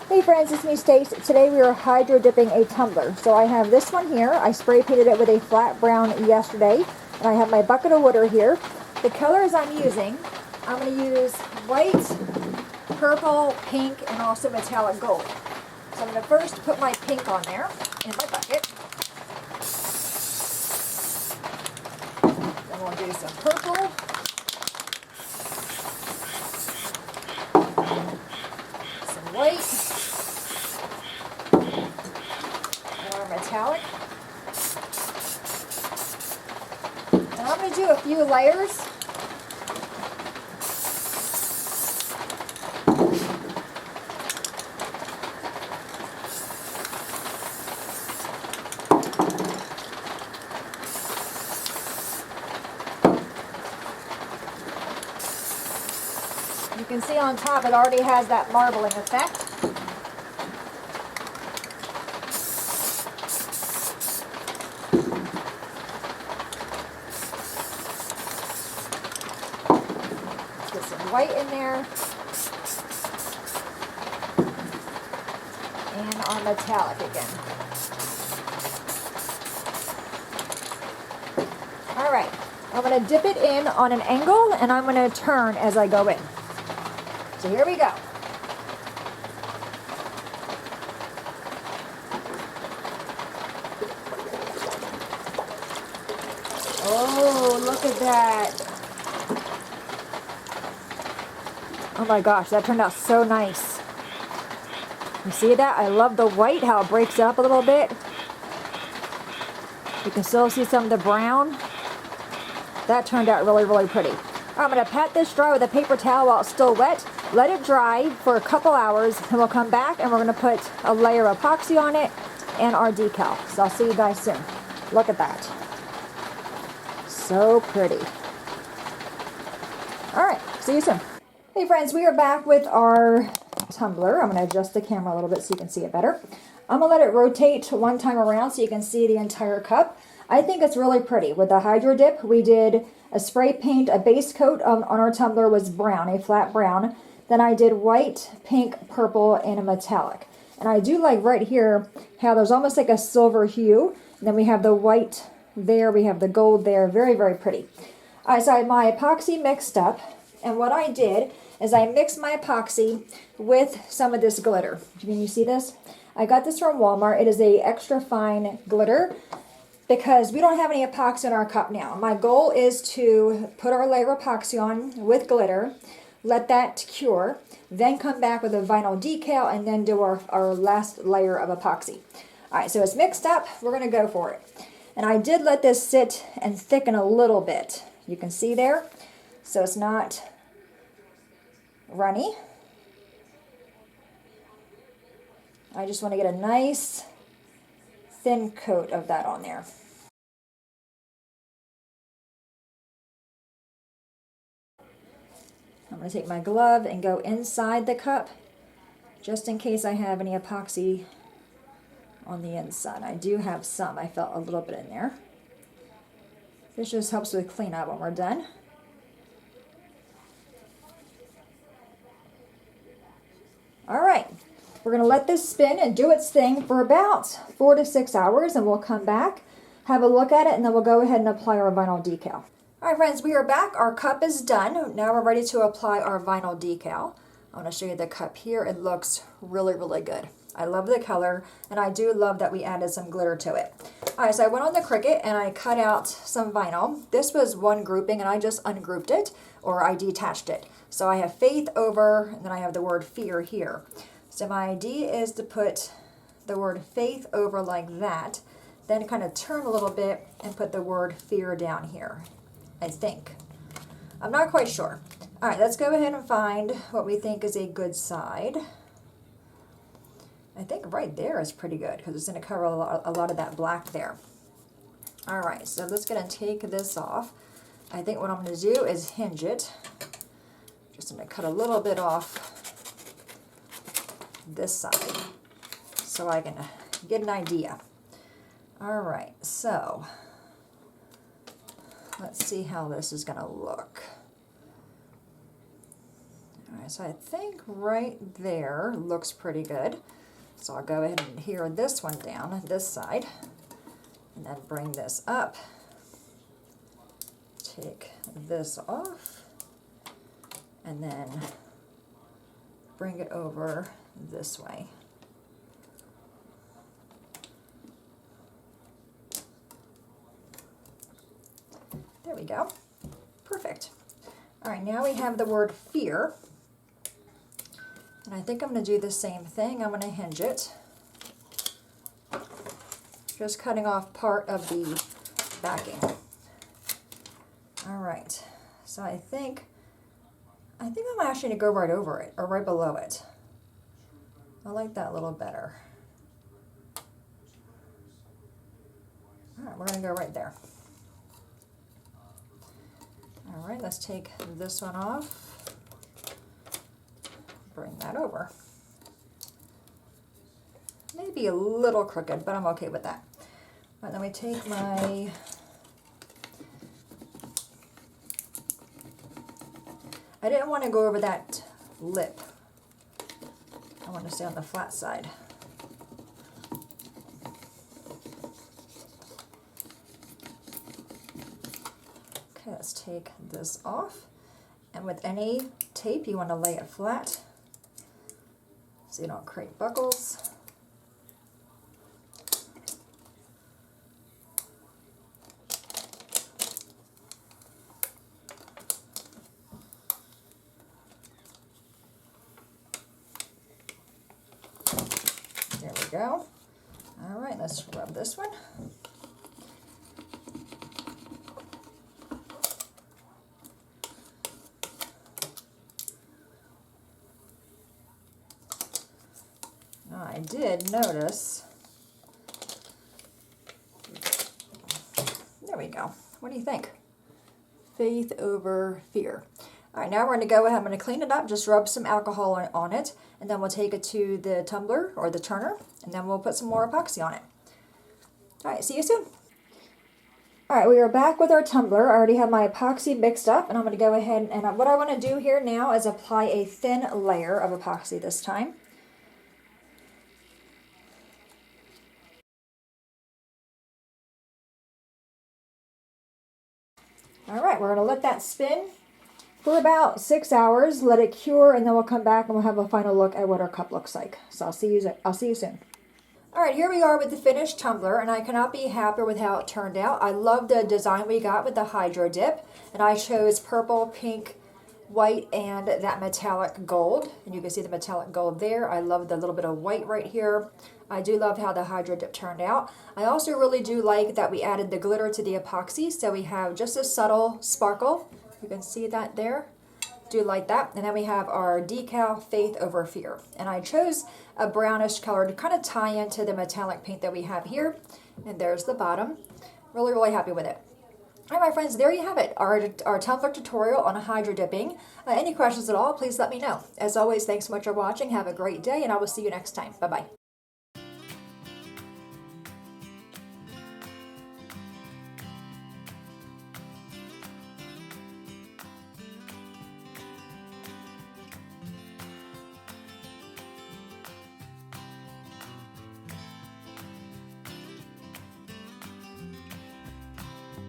Hey friends, it's me Stace. Today we are hydro dipping a tumbler. So I have this one here. I spray painted it with a flat brown yesterday. And I have my bucket of water here. The colors I'm using, I'm going to use white, purple, pink, and also metallic gold. So I'm going to first put my pink on there in my bucket. Then we'll do some purple. Some white. Metallic. And I'm going to do a few layers. You can see on top it already has that marbling effect. Get some white in there. And our metallic again. Alright, I'm going to dip it in on an angle and I'm going to turn as I go in. So here we go. Oh, look at that. Oh my gosh, that turned out so nice. You see that? I love the white, how it breaks up a little bit. You can still see some of the brown. That turned out really, really pretty. I'm going to pat this dry with a paper towel while it's still wet. Let it dry for a couple hours, and we'll come back and we're going to put a layer of epoxy on it and our decal. So I'll see you guys soon. Look at that. So pretty. Alright, see you soon. Hey friends, we are back with our tumbler. I'm going to adjust the camera a little bit so you can see it better. I'm going to let it rotate one time around so you can see the entire cup. I think it's really pretty. With the hydro dip, we did a spray paint, a base coat on our tumbler was brown, a flat brown. Then I did white, pink, purple, and a metallic. And I do like right here how there's almost like a silver hue. And then we have the white there, we have the gold there. Very, very pretty. All right, so I had my epoxy mixed up. And what I did is I mixed my epoxy with some of this glitter. Can you see this? I got this from Walmart. It is a extra fine glitter because we don't have any epoxy in our cup now. My goal is to put our layer of epoxy on with glitter, let that cure, then come back with a vinyl decal, and then do our last layer of epoxy. All right, so it's mixed up. We're going to go for it. And I did let this sit and thicken a little bit. You can see there. So it's not runny. I just want to get a nice thin coat of that on there. I'm going to take my glove and go inside the cup just in case I have any epoxy on the inside. I do have some. I felt a little bit in there. This just helps with cleanup when we're done. All right, we're going to let this spin and do its thing for about 4 to 6 hours, and we'll come back, have a look at it, and then we'll go ahead and apply our vinyl decal. All right, friends, we are back. Our cup is done. Now we're ready to apply our vinyl decal. I want to show you the cup here. It looks really, really good. I love the color, and I do love that we added some glitter to it. All right, so I went on the Cricut, and I cut out some vinyl. This was one grouping, and I just ungrouped it, or I detached it. So I have faith over, and then I have the word fear here. So my idea is to put the word faith over like that, then kind of turn a little bit and put the word fear down here, I think. I'm not quite sure. All right, let's go ahead and find what we think is a good side. I think right there is pretty good because it's going to cover a lot of that black there. All right, so let's go and take this off. I think what I'm going to do is hinge it. Just going to cut a little bit off this side so I can get an idea. All right, so let's see how this is going to look. All right, so I think right there looks pretty good. So I'll go ahead and adhere this one down, this side, and then bring this up. Take this off, and then bring it over this way. There we go. Perfect. All right, now we have the word fear. And I think I'm going to do the same thing. I'm going to hinge it. Just cutting off part of the backing. All right. So I think I'm actually going to go right over it or right below it. I like that a little better. All right, we're going to go right there. All right, let's take this one off. Bring that over. Maybe a little crooked, but I'm okay with that. All right, then we take my I didn't want to go over that lip. I want to stay on the flat side. Okay, let's take this off. And with any tape, you want to lay it flat so you don't create buckles. There we go. All right, let's rub this one. Now, I did notice. There we go. What do you think? Faith over fear. All right, now we're going to go ahead. I'm going to clean it up. Just rub some alcohol on it, and then we'll take it to the tumbler or the turner, and then we'll put some more epoxy on it. All right, see you soon. All right, we are back with our tumbler. I already have my epoxy mixed up, and I'm going to go ahead and what I want to do here now is apply a thin layer of epoxy this time. All right, we're going to let that spin for about 6 hours, let it cure, and then we'll come back and we'll have a final look at what our cup looks like. So I'll see you soon. All right, here we are with the finished tumbler, and I cannot be happier with how it turned out. I love the design we got with the Hydro Dip, and I chose purple, pink, white, and that metallic gold. And you can see the metallic gold there. I love the little bit of white right here. I do love how the Hydro Dip turned out. I also really do like that we added the glitter to the epoxy, so we have just a subtle sparkle. You can see that there. Do like that. And then we have our decal, Faith Over Fear. And I chose a brownish color to kind of tie into the metallic paint that we have here. And there's the bottom. Really, really happy with it. All right, my friends, there you have it, our tumbler tutorial on hydro dipping. Any questions at all, please let me know. As always, thanks so much for watching. Have a great day, and I will see you next time. Bye-bye.